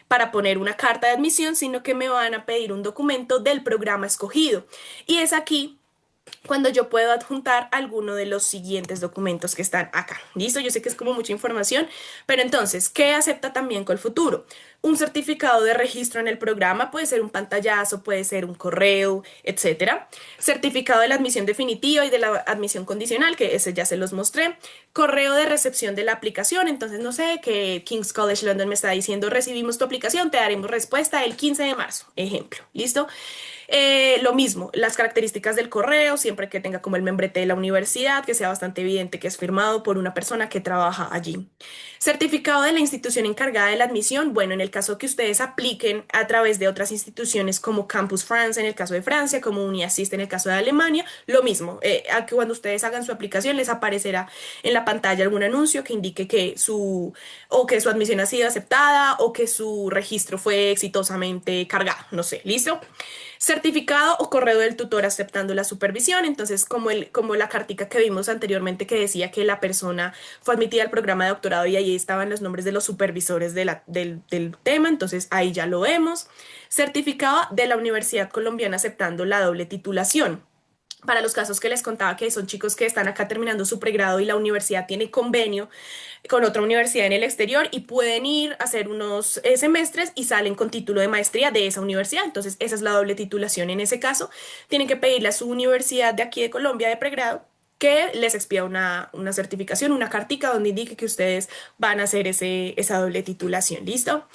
para poner una carta de admisión, sino que me van a pedir un documento del programa escogido. Y es aquí cuando yo puedo adjuntar alguno de los siguientes documentos que están acá. ¿Listo? Yo sé que es como mucha información, pero entonces, ¿qué acepta también Colfuturo? Un certificado de registro en el programa, puede ser un pantallazo, puede ser un correo, etcétera. Certificado de la admisión definitiva y de la admisión condicional, que ese ya se los mostré. Correo de recepción de la aplicación, entonces no sé, que King's College London me está diciendo, recibimos tu aplicación, te daremos respuesta el 15 de marzo, ejemplo. ¿Listo? Lo mismo, las características del correo, siempre que tenga como el membrete de la universidad, que sea bastante evidente que es firmado por una persona que trabaja allí. Certificado de la institución encargada de la admisión, bueno, en el caso que ustedes apliquen a través de otras instituciones como Campus France en el caso de Francia, como UniAssist en el caso de Alemania, lo mismo, cuando ustedes hagan su aplicación les aparecerá en la pantalla algún anuncio que indique que que su admisión ha sido aceptada o que su registro fue exitosamente cargado, no sé, ¿listo? Certificado o correo del tutor aceptando la supervisión. Entonces, como la cartica que vimos anteriormente que decía que la persona fue admitida al programa de doctorado y ahí estaban los nombres de los supervisores del tema, entonces ahí ya lo vemos. Certificado de la Universidad Colombiana aceptando la doble titulación. Para los casos que les contaba que son chicos que están acá terminando su pregrado y la universidad tiene convenio con otra universidad en el exterior y pueden ir a hacer unos semestres y salen con título de maestría de esa universidad. Entonces, esa es la doble titulación en ese caso. Tienen que pedirle a su universidad de aquí de Colombia de pregrado que les expida una certificación, una cartica donde indique que ustedes van a hacer esa doble titulación. ¿Listo?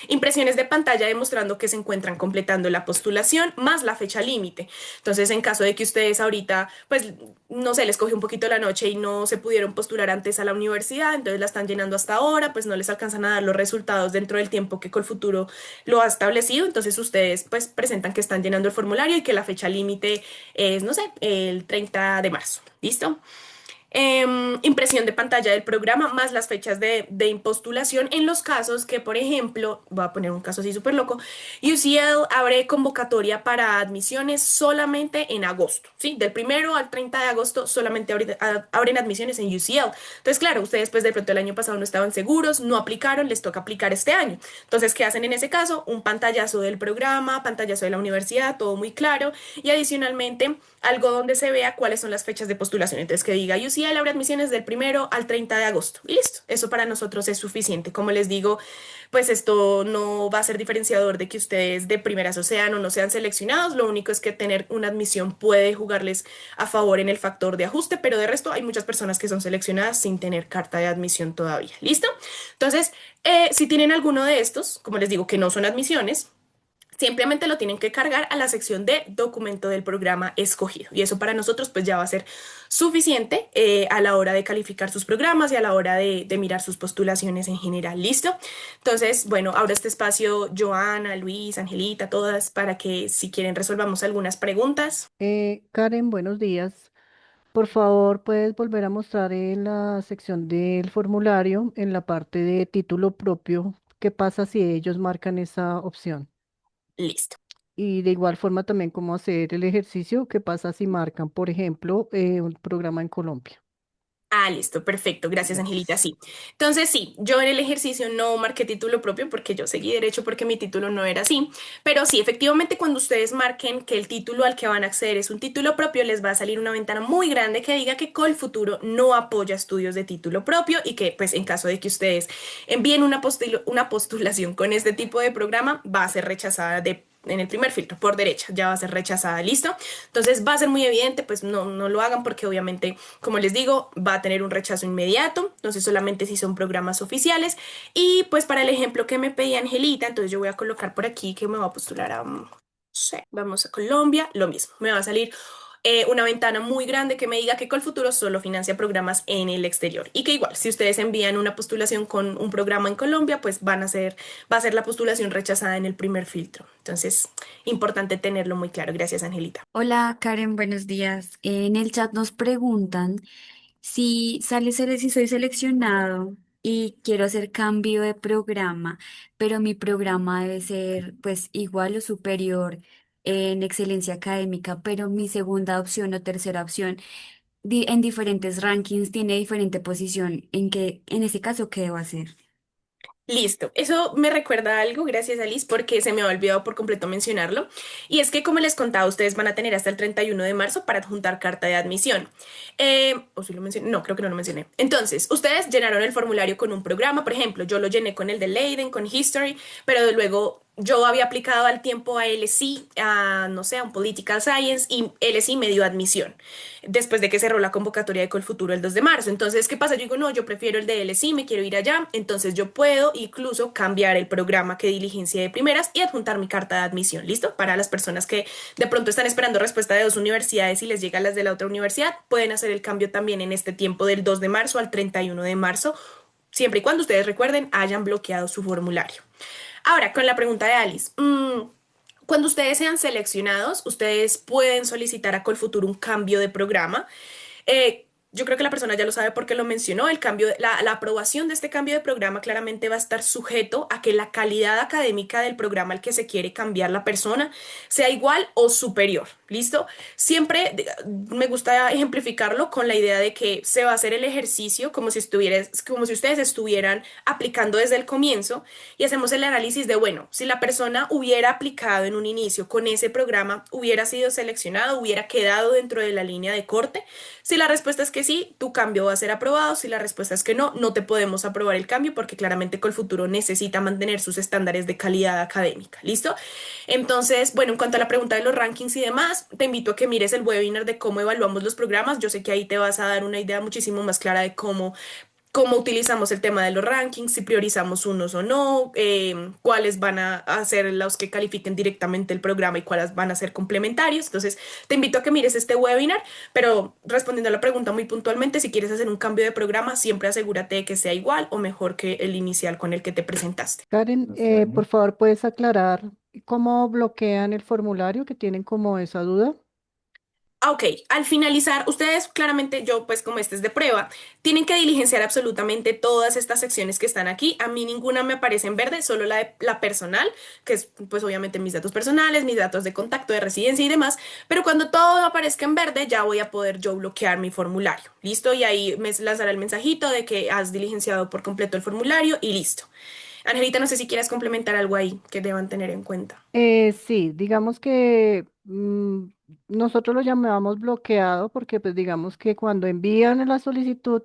Impresiones de pantalla demostrando que se encuentran completando la postulación más la fecha límite. Entonces, en caso de que ustedes ahorita, pues, no sé, les cogió un poquito la noche y no se pudieron postular antes a la universidad, entonces la están llenando hasta ahora, pues no les alcanzan a dar los resultados dentro del tiempo que Colfuturo lo ha establecido. Entonces, ustedes, pues, presentan que están llenando el formulario y que la fecha límite es, no sé, el 30 de marzo. ¿Listo? Impresión de pantalla del programa más las fechas de impostulación en los casos que, por ejemplo, voy a poner un caso así súper loco, UCL abre convocatoria para admisiones solamente en agosto, ¿sí? Del 1 al 30 de agosto solamente abren admisiones en UCL. Entonces, claro, ustedes pues de pronto el año pasado no estaban seguros, no aplicaron, les toca aplicar este año. Entonces, ¿qué hacen en ese caso? Un pantallazo del programa, pantallazo de la universidad, todo muy claro y adicionalmente algo donde se vea cuáles son las fechas de postulación. Entonces, que diga UCL sí hay libre admisiones del 1 al 30 de agosto. Y listo, eso para nosotros es suficiente. Como les digo, pues esto no va a ser diferenciador de que ustedes de primeras o sean o no sean seleccionados. Lo único es que tener una admisión puede jugarles a favor en el factor de ajuste, pero de resto hay muchas personas que son seleccionadas sin tener carta de admisión todavía. ¿Listo? Entonces, si tienen alguno de estos, como les digo, que no son admisiones, simplemente lo tienen que cargar a la sección de documento del programa escogido. Y eso para nosotros pues ya va a ser suficiente a la hora de calificar sus programas y a la hora de mirar sus postulaciones en general. ¿Listo? Entonces, bueno, ahora este espacio, Joana, Luis, Angelita, todas, para que si quieren resolvamos algunas preguntas. Karen, buenos días. Por favor, puedes volver a mostrar en la sección del formulario, en la parte de título propio, qué pasa si ellos marcan esa opción. Listo. Y de igual forma también cómo hacer el ejercicio, qué pasa si marcan, por ejemplo, un programa en Colombia. Ah, listo, perfecto. Gracias, Angelita. Gracias. Sí. Entonces, sí, yo en el ejercicio no marqué título propio porque yo seguí derecho porque mi título no era así. Pero sí, efectivamente, cuando ustedes marquen que el título al que van a acceder es un título propio, les va a salir una ventana muy grande que diga que Colfuturo no apoya estudios de título propio y que, pues, en caso de que ustedes envíen una postulación con este tipo de programa, va a ser rechazada en el primer filtro, por derecha, ya va a ser rechazada, ¿listo? Entonces va a ser muy evidente, pues no lo hagan porque obviamente, como les digo, va a tener un rechazo inmediato, entonces solamente si son programas oficiales. Y pues para el ejemplo que me pedía Angelita, entonces yo voy a colocar por aquí que me va a postular a, no sé, vamos a Colombia, lo mismo, me va a salir una ventana muy grande que me diga que Colfuturo solo financia programas en el exterior y que igual, si ustedes envían una postulación con un programa en Colombia, pues va a ser la postulación rechazada en el primer filtro. Entonces, importante tenerlo muy claro. Gracias, Angelita. Hola Karen, buenos días. En el chat nos preguntan si soy seleccionado y quiero hacer cambio de programa, pero mi programa debe ser pues igual o superior en excelencia académica, pero mi segunda opción o tercera opción en diferentes rankings tiene diferente posición. En ese caso, ¿qué debo hacer? Listo, eso me recuerda a algo, gracias Alice, porque se me había olvidado por completo mencionarlo. Y es que, como les contaba, ustedes van a tener hasta el 31 de marzo para adjuntar carta de admisión. ¿O si lo mencioné? No, creo que no lo mencioné. Entonces, ustedes llenaron el formulario con un programa, por ejemplo, yo lo llené con el de Leiden, con History, pero luego yo había aplicado al tiempo a LSI, a, no sé, a un Political Science, y LSI me dio admisión después de que cerró la convocatoria de Colfuturo el 2 de marzo. Entonces, ¿qué pasa? Yo digo, no, yo prefiero el de LSI, me quiero ir allá. Entonces, yo puedo incluso cambiar el programa que diligencia de primeras y adjuntar mi carta de admisión. ¿Listo? Para las personas que de pronto están esperando respuesta de dos universidades y les llega las de la otra universidad, pueden hacer el cambio también en este tiempo del 2 de marzo al 31 de marzo, siempre y cuando ustedes recuerden hayan bloqueado su formulario. Ahora, con la pregunta de Alice. Cuando ustedes sean seleccionados, ustedes pueden solicitar a Colfuturo un cambio de programa. Yo creo que la persona ya lo sabe porque lo mencionó. La aprobación de este cambio de programa claramente va a estar sujeto a que la calidad académica del programa al que se quiere cambiar la persona sea igual o superior. ¿Listo? Siempre me gusta ejemplificarlo con la idea de que se va a hacer el ejercicio como si ustedes estuvieran aplicando desde el comienzo y hacemos el análisis de, bueno, si la persona hubiera aplicado en un inicio con ese programa, hubiera sido seleccionado, hubiera quedado dentro de la línea de corte. Si la respuesta es que sí, tu cambio va a ser aprobado. Si la respuesta es que no, no te podemos aprobar el cambio porque claramente Colfuturo necesita mantener sus estándares de calidad académica. ¿Listo? Entonces, bueno, en cuanto a la pregunta de los rankings y demás, te invito a que mires el webinar de cómo evaluamos los programas. Yo sé que ahí te vas a dar una idea muchísimo más clara de cómo utilizamos el tema de los rankings, si priorizamos unos o no, cuáles van a ser los que califiquen directamente el programa y cuáles van a ser complementarios. Entonces, te invito a que mires este webinar, pero respondiendo a la pregunta muy puntualmente, si quieres hacer un cambio de programa, siempre asegúrate de que sea igual o mejor que el inicial con el que te presentaste. Karen, por favor, ¿puedes aclarar cómo bloquean el formulario que tienen como esa duda? Ah, ok, al finalizar, ustedes claramente, yo pues como este es de prueba, tienen que diligenciar absolutamente todas estas secciones que están aquí. A mí ninguna me aparece en verde, solo la personal, que es pues obviamente mis datos personales, mis datos de contacto, de residencia y demás. Pero cuando todo aparezca en verde, ya voy a poder yo bloquear mi formulario. ¿Listo? Y ahí me lanzará el mensajito de que has diligenciado por completo el formulario y listo. Angelita, no sé si quieres complementar algo ahí que deban tener en cuenta. Sí, digamos que nosotros lo llamamos bloqueado porque pues digamos que cuando envían la solicitud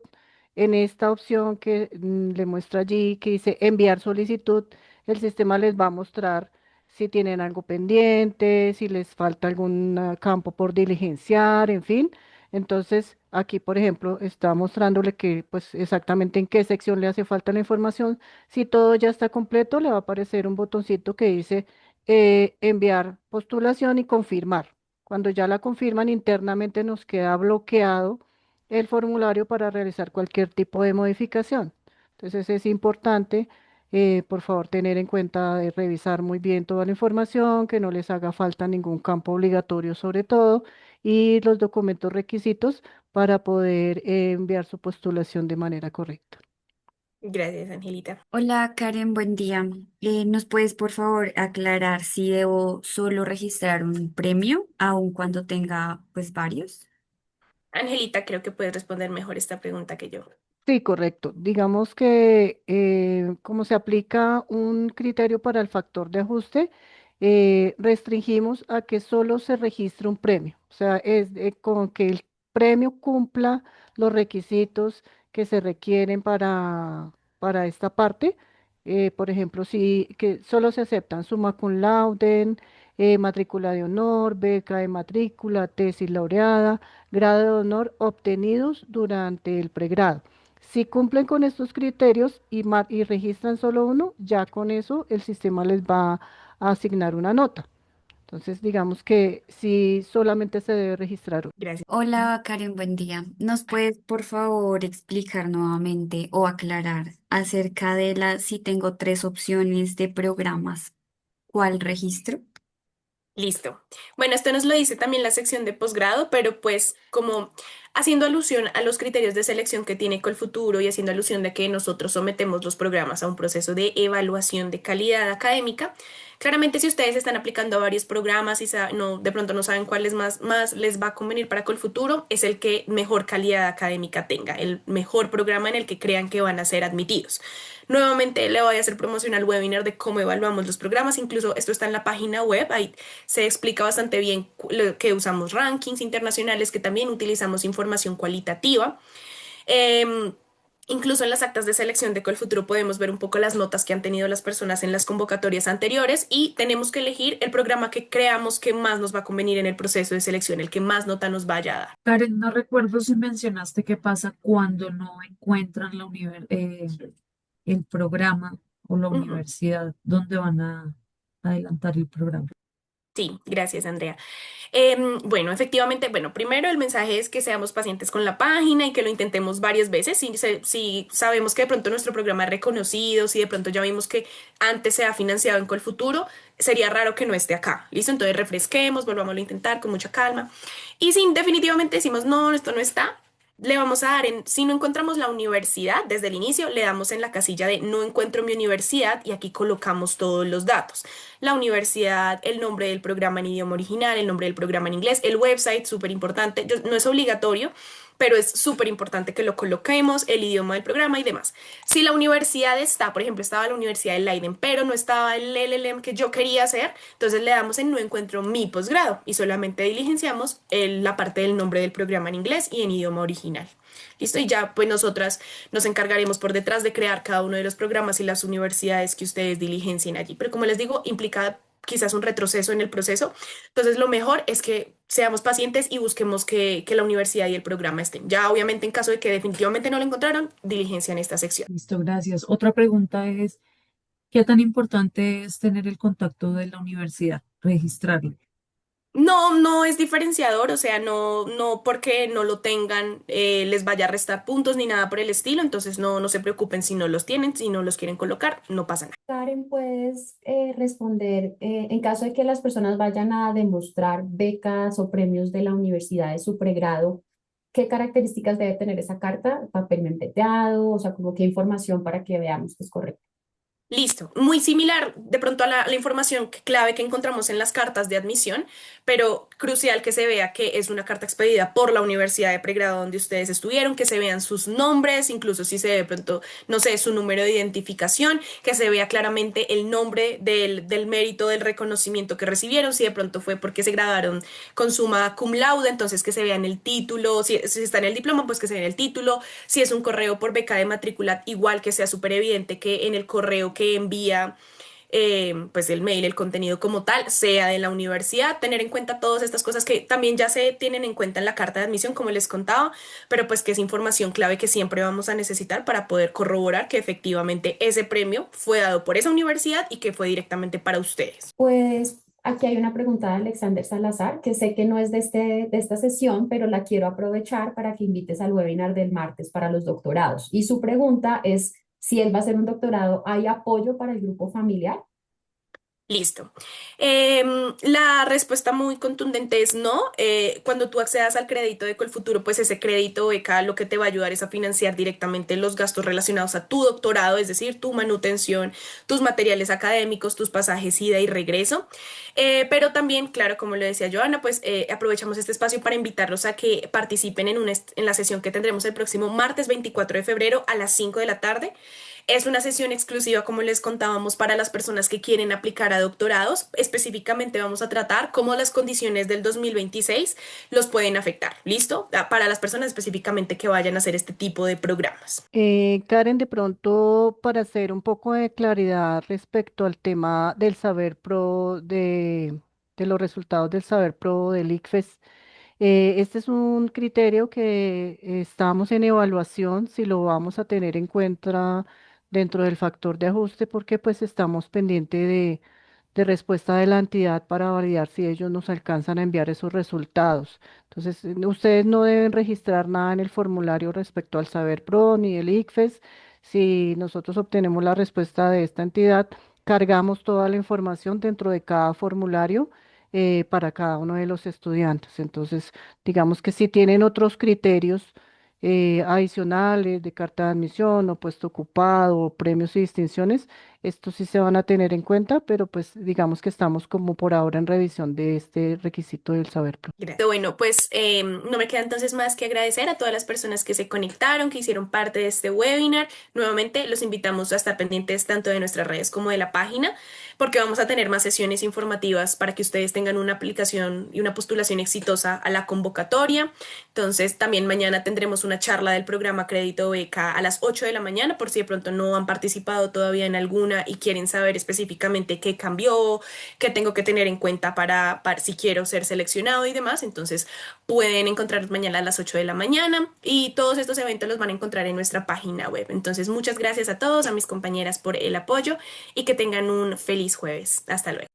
en esta opción que le muestra allí que dice enviar solicitud, el sistema les va a mostrar si tienen algo pendiente, si les falta algún campo por diligenciar, en fin. Entonces, aquí, por ejemplo, está mostrándole que pues exactamente en qué sección le hace falta la información. Si todo ya está completo, le va a aparecer un botoncito que dice enviar postulación y confirmar. Cuando ya la confirman, internamente nos queda bloqueado el formulario para realizar cualquier tipo de modificación. Entonces es importante, por favor, tener en cuenta de revisar muy bien toda la información, que no les haga falta ningún campo obligatorio sobre todo, y los documentos requisitos para poder enviar su postulación de manera correcta. Gracias, Angelita. Hola Karen, buen día. ¿Nos puedes por favor aclarar si debo solo registrar un premio, aun cuando tenga pues varios? Angelita, creo que puedes responder mejor esta pregunta que yo. Sí, correcto. Digamos que como se aplica un criterio para el factor de ajuste, restringimos a que solo se registre un premio. O sea, con que el premio cumpla los requisitos que se requieren para esta parte. Por ejemplo, si que solo se aceptan summa cum laude, matrícula de honor, beca de matrícula, tesis laureada, grado de honor obtenidos durante el pregrado. Si cumplen con estos criterios y registran solo uno, ya con eso el sistema les va a asignar una nota. Entonces, digamos que si solamente se debe registrar uno. Gracias. Hola Karen, buen día. ¿Nos puedes por favor explicar nuevamente o aclarar acerca de si tengo tres opciones de programas, cuál registro? Listo. Bueno, esto nos lo dice también la sección de posgrado, pero pues como haciendo alusión a los criterios de selección que tiene Colfuturo y haciendo alusión de que nosotros sometemos los programas a un proceso de evaluación de calidad académica, claramente si ustedes están aplicando a varios programas y no, de pronto no saben cuál es más les va a convenir para Colfuturo, es el que mejor calidad académica tenga, el mejor programa en el que crean que van a ser admitidos. Nuevamente le voy a hacer promoción al webinar de cómo evaluamos los programas, incluso esto está en la página web, ahí se explica bastante bien lo que usamos rankings internacionales, que también utilizamos información cualitativa. Eh, Incluso en las actas de selección de Colfuturo podemos ver un poco las notas que han tenido las personas en las convocatorias anteriores y tenemos que elegir el programa que creamos que más nos va a convenir en el proceso de selección, el que más nota nos vaya a dar. Karen, no recuerdo si mencionaste qué pasa cuando no encuentran el programa o la Ujú. universidad donde van a adelantar el programa. Sí, gracias, Andrea. Bueno, efectivamente, bueno, primero el mensaje es que seamos pacientes con la página y que lo intentemos varias veces. Si sabemos que de pronto nuestro programa es reconocido, si de pronto ya vimos que antes se ha financiado en Colfuturo, sería raro que no esté acá. ¿Listo? Entonces refresquemos, volvámoslo a intentar con mucha calma. Y si definitivamente decimos, no, esto no está, le vamos a dar si no encontramos la universidad desde el inicio, le damos en la casilla de no encuentro mi universidad y aquí colocamos todos los datos. La universidad, el nombre del programa en idioma original, el nombre del programa en inglés, el website, súper importante, no es obligatorio, pero es súper importante que lo coloquemos, el idioma del programa y demás. Si la universidad está, por ejemplo, estaba la Universidad de Leiden, pero no estaba el LLM que yo quería hacer, entonces le damos en no encuentro mi posgrado y solamente diligenciamos la parte del nombre del programa en inglés y en idioma original. Listo, y ya pues nosotras nos encargaremos por detrás de crear cada uno de los programas y las universidades que ustedes diligencien allí. Pero como les digo, implica quizás un retroceso en el proceso. Entonces, lo mejor es que seamos pacientes y busquemos que la universidad y el programa estén. Ya, obviamente, en caso de que definitivamente no lo encontraron, diligencia en esta sección. Listo, gracias. Otra pregunta es, ¿qué tan importante es tener el contacto de la universidad, registrarlo? No, no es diferenciador, o sea, no porque no lo tengan les vaya a restar puntos ni nada por el estilo, entonces no se preocupen si no los tienen, si no los quieren colocar, no pasa nada. Karen, puedes responder en caso de que las personas vayan a demostrar becas o premios de la universidad de su pregrado, ¿qué características debe tener esa carta? ¿Papel membrete?, o sea, como qué información para que veamos que es correcto. Listo, muy similar de pronto a la información clave que encontramos en las cartas de admisión, pero crucial que se vea que es una carta expedida por la universidad de pregrado donde ustedes estuvieron, que se vean sus nombres, incluso si se ve de pronto, no sé, su número de identificación, que se vea claramente el nombre del mérito, del reconocimiento que recibieron, si de pronto fue porque se graduaron con summa cum laude, entonces que se vean el título, si está en el diploma, pues que se vea el título, si es un correo por beca de matrícula, igual que sea súper evidente que en el correo que envía pues el mail, el contenido como tal, sea de la universidad, tener en cuenta todas estas cosas que también ya se tienen en cuenta en la carta de admisión, como les contaba, pero pues que es información clave que siempre vamos a necesitar para poder corroborar que efectivamente ese premio fue dado por esa universidad y que fue directamente para ustedes. Pues aquí hay una pregunta de Alexander Salazar, que sé que no es de esta sesión, pero la quiero aprovechar para que invites al webinar del martes para los doctorados. Y su pregunta es si él va a hacer un doctorado, ¿hay apoyo para el grupo familiar? Listo. La respuesta muy contundente es no. Cuando tú accedas al crédito de Colfuturo, pues ese crédito beca lo que te va a ayudar es a financiar directamente los gastos relacionados a tu doctorado, es decir, tu manutención, tus materiales académicos, tus pasajes ida y regreso. Pero también, claro, como lo decía Joana, pues aprovechamos este espacio para invitarlos a que participen en la sesión que tendremos el próximo martes 24 de febrero a las 5 de la tarde. Es una sesión exclusiva, como les contábamos, para las personas que quieren aplicar a doctorados. Específicamente vamos a tratar cómo las condiciones del 2026 los pueden afectar. ¿Listo? Para las personas específicamente que vayan a hacer este tipo de programas. Karen, de pronto, para hacer un poco de claridad respecto al tema del saber pro, de los resultados del saber pro del ICFES, este es un criterio que estamos en evaluación, si lo vamos a tener en cuenta dentro del factor de ajuste, porque pues estamos pendientes de respuesta de la entidad para validar si ellos nos alcanzan a enviar esos resultados. Entonces, ustedes no deben registrar nada en el formulario respecto al Saber Pro ni el ICFES. Si nosotros obtenemos la respuesta de esta entidad, cargamos toda la información dentro de cada formulario para cada uno de los estudiantes. Entonces, digamos que si tienen otros criterios adicionales de carta de admisión o puesto ocupado o premios y distinciones, estos sí se van a tener en cuenta, pero pues digamos que estamos como por ahora en revisión de este requisito del saber pro. Gracias. Bueno, pues no me queda entonces más que agradecer a todas las personas que se conectaron, que hicieron parte de este webinar. Nuevamente los invitamos a estar pendientes tanto de nuestras redes como de la página, porque vamos a tener más sesiones informativas para que ustedes tengan una aplicación y una postulación exitosa a la convocatoria. Entonces, también mañana tendremos una charla del programa Crédito Beca a las 8 de la mañana, por si de pronto no han participado todavía en alguna y quieren saber específicamente qué cambió, qué tengo que tener en cuenta para si quiero ser seleccionado y demás. Entonces, pueden encontrarnos mañana a las 8 de la mañana y todos estos eventos los van a encontrar en nuestra página web. Entonces, muchas gracias a todos, a mis compañeras por el apoyo y que tengan un feliz jueves. Hasta luego.